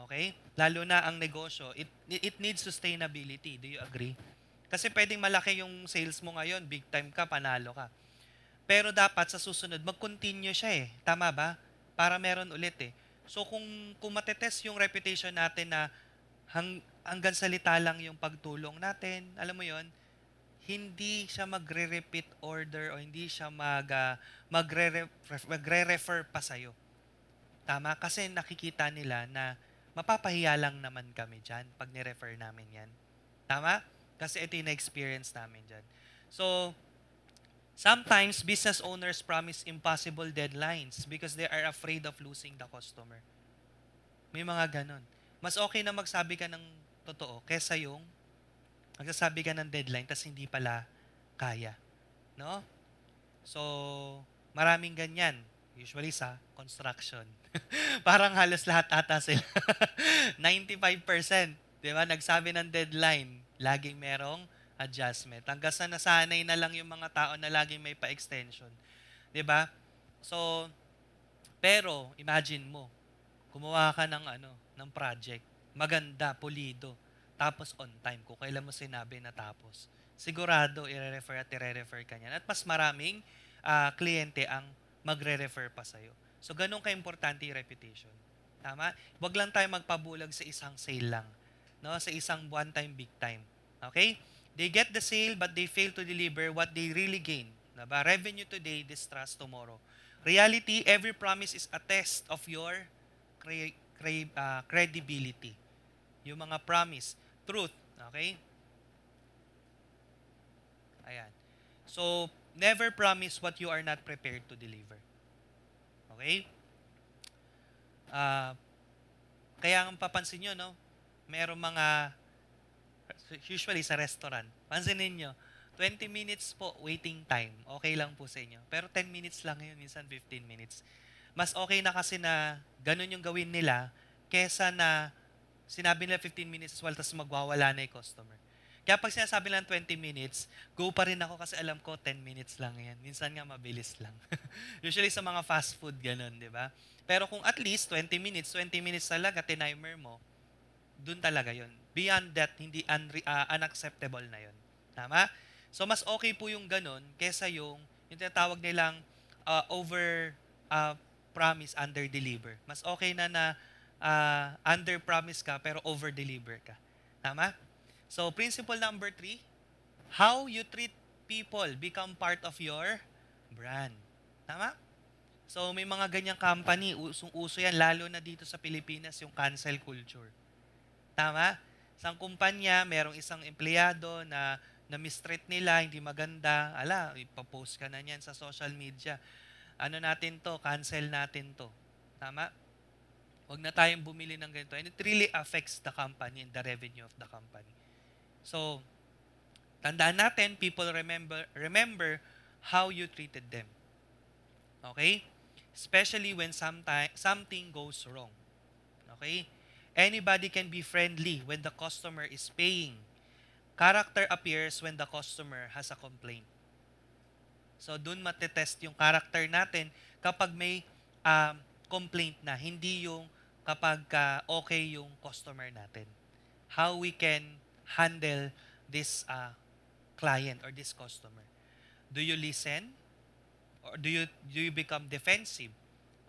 Speaker 1: Okay? Lalo na ang negosyo, it needs sustainability. Do you agree? Kasi pwedeng malaki yung sales mo ngayon, big time ka, panalo ka. Pero dapat sa susunod, mag-continue siya eh. Tama ba? Para meron ulit eh. So kung matetest yung reputation natin na hanggang salita lang yung pagtulong natin, alam mo yon, hindi siya magre-repeat order o hindi siya magre-refer pa sa'yo. Tama? Kasi nakikita nila na mapapahiya lang naman kami dyan pag ni-refer namin yan. Tama? Kasi ito yung na-experience namin dyan. So, sometimes business owners promise impossible deadlines because they are afraid of losing the customer. May mga ganon. Mas okay na magsabi ka ng totoo kesa yung magsasabi ka ng deadline tas hindi pala kaya. No? So, maraming ganyan. Usually sa construction. Parang halos lahat ata sila. 95%. Di ba? Nagsabi ng deadline. Laging merong adjustment. Hanggang sa nasanay na lang yung mga tao na laging may pa-extension. Di ba? So, pero, imagine mo, gumawa ka ng project. Maganda, pulido. Tapos on time. Kung kailan mo sinabi na tapos. Sigurado, i-refer ka niyan. At mas maraming kliyente ang magre-refer pa sa'yo. So, ganun ka-importante yung reputation. Tama? Huwag lang tayo magpabulag sa isang sale lang. No? Sa isang one-time, big time. Okay? They get the sale but they fail to deliver what they really gain. Diba? Revenue today, distrust tomorrow. Reality, every promise is a test of your credibility. Yung mga promise. Truth. Okay? Ayan. So, never promise what you are not prepared to deliver. Okay? Kaya ang papansin nyo, no? Merong mga, usually sa restaurant, pansinin nyo, 20 minutes po waiting time. Okay lang po sa inyo. Pero 10 minutes lang yun, minsan 15 minutes. Mas okay na kasi na ganun yung gawin nila kesa na sinabi nila 15 minutes as well tapos magwawala na yung customer. Kaya pag sinasabi lang 20 minutes, go pa rin ako kasi alam ko 10 minutes lang yan. Minsan nga mabilis lang. Usually sa mga fast food, ganun, di ba? Pero kung at least 20 minutes talaga, tinimer mo, dun talaga yun. Beyond that, hindi unacceptable na yun. Tama? So, mas okay po yung ganun kesa yung tinatawag nilang over promise, under deliver. Mas okay na under promise ka pero over deliver ka. Tama? So, principle number 3, how you treat people become part of your brand. Tama? So, may mga ganyang company, usong-uso yan, lalo na dito sa Pilipinas, yung cancel culture. Tama? Isang kumpanya, merong isang empleyado na mistreat nila, hindi maganda, ipapost ka na niyan sa social media. Ano natin to, cancel natin to. Tama? Huwag na tayong bumili ng ganito. And it really affects the company and the revenue of the company. So, tandaan natin, people remember how you treated them. Okay? Especially when something goes wrong. Okay? Anybody can be friendly when the customer is paying. Character appears when the customer has a complaint. So, dun matetest yung character natin kapag may complaint na, hindi yung kapag okay yung customer natin. How we can handle this client or this customer. Do you listen? Or do you become defensive?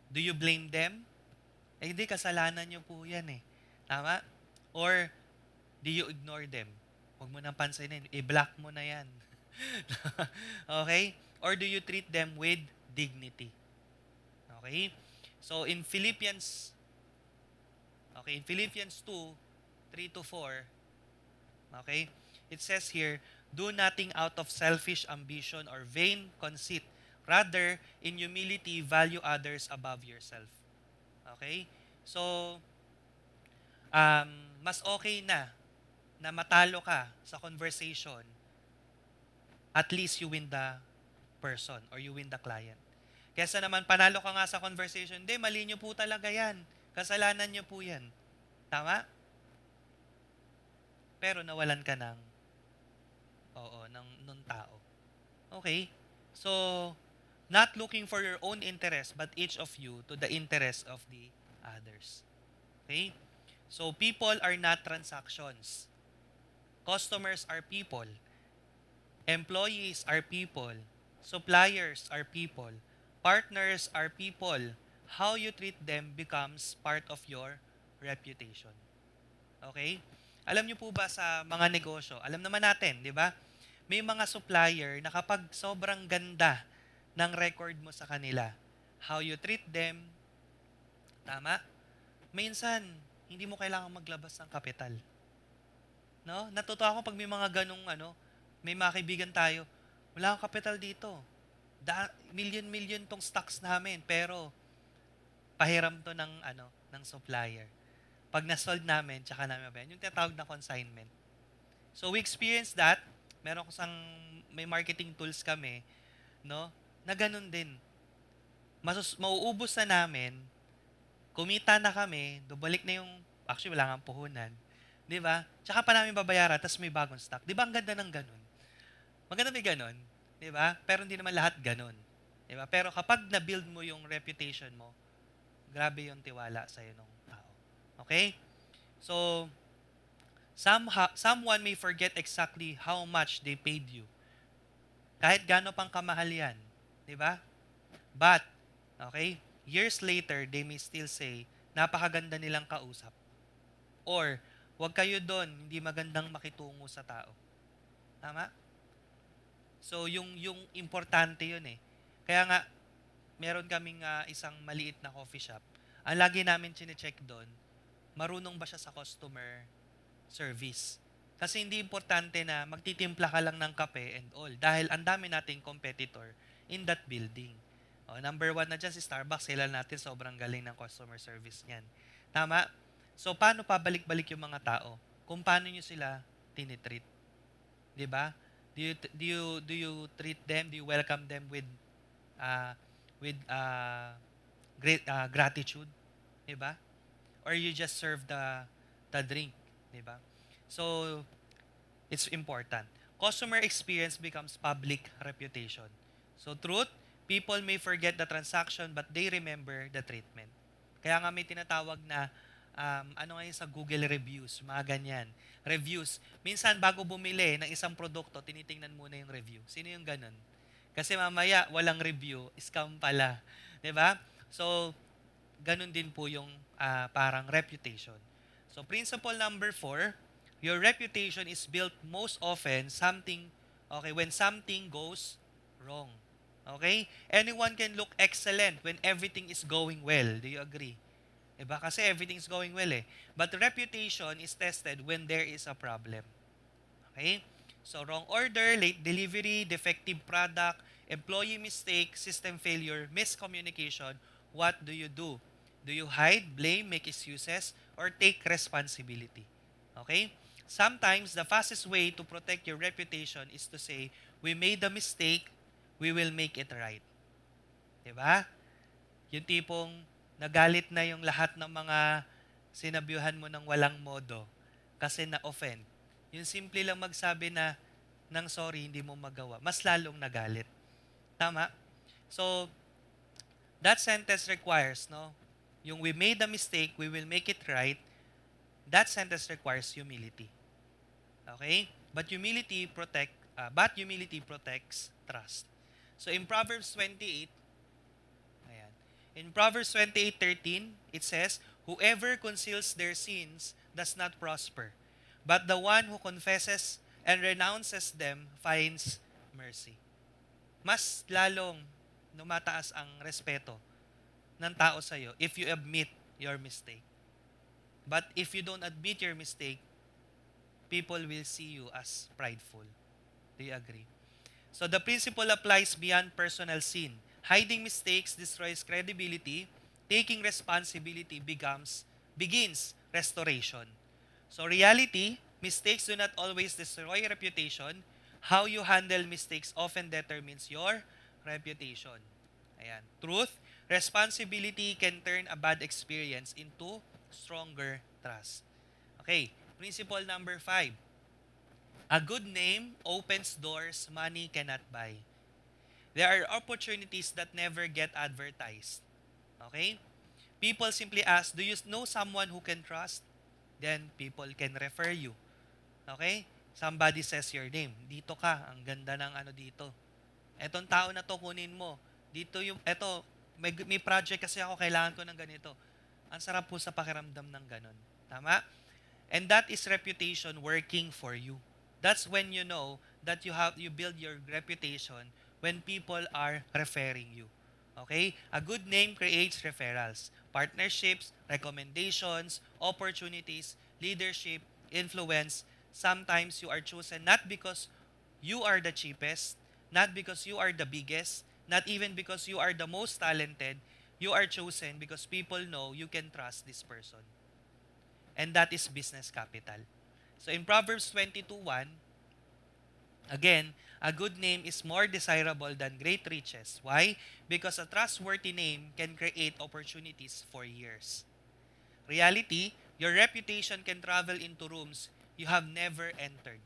Speaker 1: Do you blame them? Hindi, kasalanan nyo po yan eh. Tama? Or do you ignore them? Huwag mo nang pansinin. I-block mo na yan. Okay? Or do you treat them with dignity? Okay? So in Philippians 2, 3-4, okay? It says here, do nothing out of selfish ambition or vain conceit. Rather, in humility, value others above yourself. Okay? So, mas okay na matalo ka sa conversation, at least you win the person or you win the client. Kesa naman panalo ka nga sa conversation, hindi, mali nyo po talaga yan. Kasalanan nyo po yan. Tama? pero nawalan ka ng, oo, ng tao. Okay? So, not looking for your own interest, but each of you to the interest of the others. Okay? So, people are not transactions. Customers are people. Employees are people. Suppliers are people. Partners are people. How you treat them becomes part of your reputation. Okay? Alam niyo po ba sa mga negosyo, alam naman natin, di ba? May mga supplier na kapag sobrang ganda ng record mo sa kanila, how you treat them, tama? Minsan, hindi mo kailangan maglabas ng kapital. No? Natutuwa ako pag may mga ganong may mga kaibigan tayo, wala akong kapital dito. Million-million tong stocks namin, pero pahiram to ng supplier. Pag na-sold namin, tsaka namin mabayan. Yung tinatawag na consignment. So we experienced that. May marketing tools kami, no? Na ganun din. Mauubos na namin, kumita na kami, dubalik na yung, actually wala nga puhunan. Di ba? Tsaka pa namin babayaran, tapos may bagong stock. Di ba ang ganda ng ganun? Maganda may ganun. Di ba? Pero hindi naman lahat ganun. Di ba? Pero kapag na-build mo yung reputation mo, grabe yung tiwala sa'yo ng tao. Okay? So, someone may forget exactly how much they paid you. Kahit gaano pang kamahal yan. Di ba? But, okay, years later, they may still say, napakaganda nilang kausap. Or, wag kayo doon, hindi magandang makitungo sa tao. Tama? So, yung importante yun eh. Kaya nga, meron kaming isang maliit na coffee shop. Ang lagi namin chine-check doon, marunong ba siya sa customer service. Kasi hindi importante na magtitimpla ka lang ng kape and all. Dahil ang dami nating competitor in that building. Number 1 na dyan si Starbucks. Sila natin sobrang galing ng customer service niyan. Tama? So, paano pabalik-balik yung mga tao? Kung paano nyo sila tinitreat. Diba? Do you treat them? Do you welcome them with great gratitude? Diba? Or you just serve the drink? Diba? So, it's important. Customer experience becomes public reputation. So, truth, people may forget the transaction but they remember the treatment. Kaya nga may tinatawag na sa Google reviews, mga ganyan. Reviews. Minsan bago bumili ng isang produkto, tinitingnan muna yung review. Sino yung ganun? Kasi mamaya walang review, scam pala. 'Di ba? So, ganun din po yung parang reputation. So, principle number 4, your reputation is built most often when something goes wrong. Okay? Anyone can look excellent when everything is going well. Do you agree? Diba? Kasi everything's going well eh. But reputation is tested when there is a problem. Okay? So, wrong order, late delivery, defective product, employee mistake, system failure, miscommunication, what do you do? Do you hide, blame, make excuses, or take responsibility? Okay? Sometimes, the fastest way to protect your reputation is to say, we made a mistake, we will make it right. Diba? Yung tipong nagalit na yung lahat ng mga sinabihan mo ng walang modo kasi na-offend. Yung simple lang magsabi ng sorry, hindi mo magawa. Mas lalong nagalit. Tama? So, that sentence requires, yung we made a mistake, we will make it right, that sentence requires humility. Okay? But humility protects trust. So, in Proverbs 28, in Proverbs 28:13, it says, whoever conceals their sins does not prosper, but the one who confesses and renounces them finds mercy. Mas lalong numataas ang respeto ng tao sa'yo if you admit your mistake. But if you don't admit your mistake, people will see you as prideful. Do you agree? So the principle applies beyond personal sin. Hiding mistakes destroys credibility. Taking responsibility begins restoration. So reality, mistakes do not always destroy reputation. How you handle mistakes often determines your reputation. Ayan. Truth, responsibility can turn a bad experience into stronger trust. Okay, principle number 5. A good name opens doors money cannot buy. There are opportunities that never get advertised. Okay? People simply ask, do you know someone who can trust? Then people can refer you. Okay? Somebody says your name. Dito ka, ang ganda ng ano dito. Etong tao na to, kunin mo. Dito yung, eto, may project kasi ako, kailangan ko ng ganito. Ang sarap po sa pakiramdam ng ganon. Tama? And that is reputation working for you. That's when you know that you build your reputation when people are referring you. Okay? A good name creates referrals, partnerships, recommendations, opportunities, leadership, influence. Sometimes you are chosen not because you are the cheapest, not because you are the biggest, not even because you are the most talented. You are chosen because people know you can trust this person. And that is business capital. So in Proverbs 22:1, again, a good name is more desirable than great riches. Why? Because a trustworthy name can create opportunities for years. Reality, your reputation can travel into rooms you have never entered.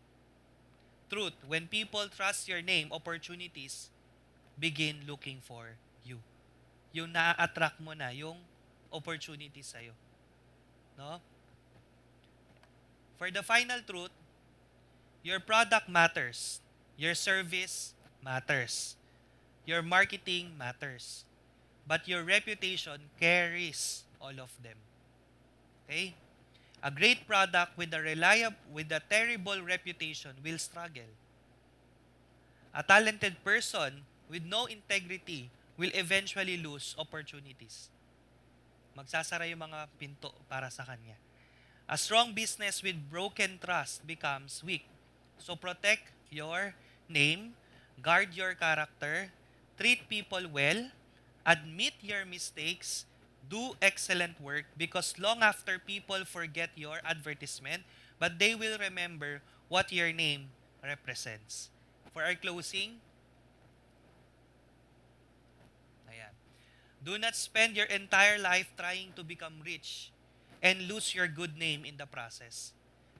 Speaker 1: Truth, when people trust your name, opportunities begin looking for you. Yung na-attract mo na yung opportunity sa'yo. No? For the final truth, your product matters. Your service matters. Your marketing matters. But your reputation carries all of them. Okay? A great product with a terrible reputation will struggle. A talented person with no integrity will eventually lose opportunities. Magsasara yung mga pinto para sa kanya. A strong business with broken trust becomes weak. So protect your name, guard your character, treat people well, admit your mistakes, do excellent work because long after people forget your advertisement, but they will remember what your name represents. For our closing, ayan. Do not spend your entire life trying to become rich and lose your good name in the process.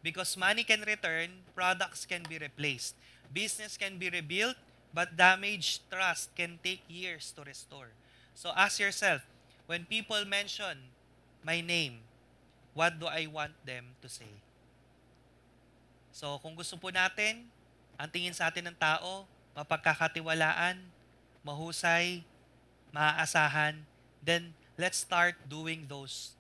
Speaker 1: Because money can return, products can be replaced, business can be rebuilt, but damaged trust can take years to restore. So ask yourself, when people mention my name, what do I want them to say? So kung gusto po natin, ang tingin sa atin ng tao, mapagkakatiwalaan, mahusay, maaasahan, then let's start doing those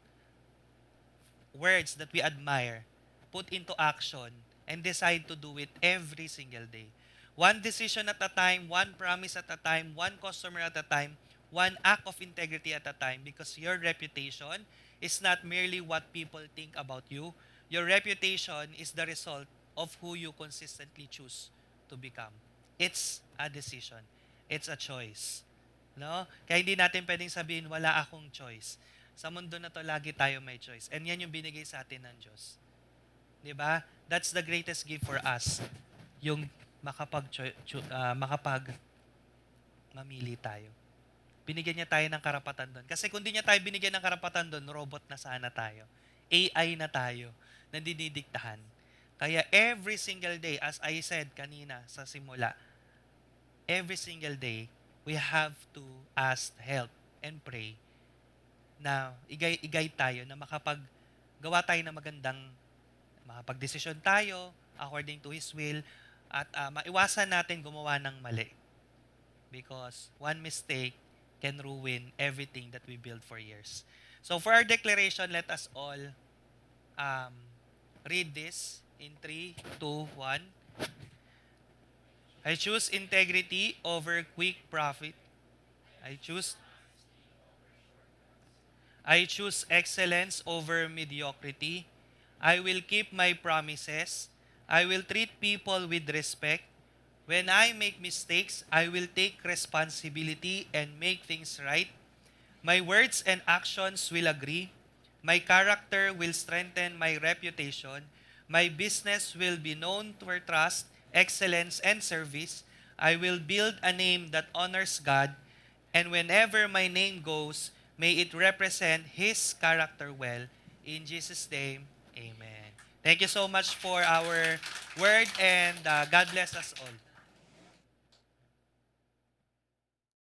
Speaker 1: words that we admire, put into action, and decide to do it every single day. One decision at a time, one promise at a time, one customer at a time, one act of integrity at a time, because your reputation is not merely what people think about you. Your reputation is the result of who you consistently choose to become. It's a decision. It's a choice. No? Kaya hindi natin pwedeng sabihin, wala akong choice. Sa mundo na to, lagi tayo may choice. And yan yung binigay sa atin ng Diyos. 'Di ba? That's the greatest gift for us. Yung makapag mamili tayo. Binigyan niya tayo ng karapatan doon. Kasi kung di niya tayo binigyan ng karapatan doon, robot na sana tayo. AI na tayo na dinidiktahan. Kaya every single day, as I said kanina sa simula, every single day, we have to ask help and pray na i-guide tayo na makapaggawa tayo ng makapagdesisyon tayo according to His will at maiwasan natin gumawa ng mali. Because one mistake can ruin everything that we built for years. So for our declaration, let us all read this in 3, 2, 1. I choose integrity over quick profit. I choose excellence over mediocrity. I will keep my promises. I will treat people with respect. When I make mistakes, I will take responsibility and make things right. My words and actions will agree. My character will strengthen my reputation. My business will be known for trust, excellence, and service. I will build a name that honors God. And whenever my name goes, may it represent His character well. In Jesus' name, amen. Thank you so much for our word and God bless us all.